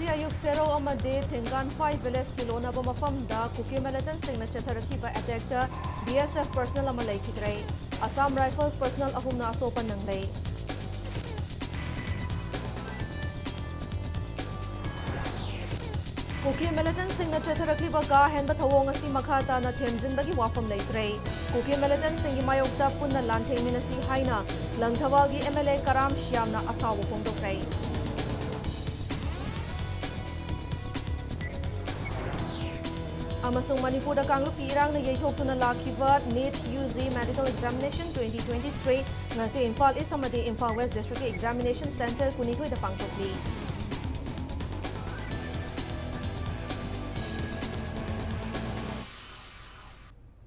Ngasi ayuk sero amade Thengan 5 village kilona ba mafamda kuki militant singna chatharakiba attack da BSF personnel ama laikhidrei Assam Rifles personnel ahumna asopan nanglei Kuki militant singna chatharakiba ka henba thawong asi makhata na themjinbagi wafam leitrei Kuki militant singi mayokta punna lanthengminasi haina Langthawalgi MLA Karam Shyamna asawu phongdokrei Amasung Manipur da kanglu pirang na yaithokuna lakhiba NEET UG Medical Examination 2023 ngasi Imphal East amadi Imphal West District Examination Center kunikoi da pangthokli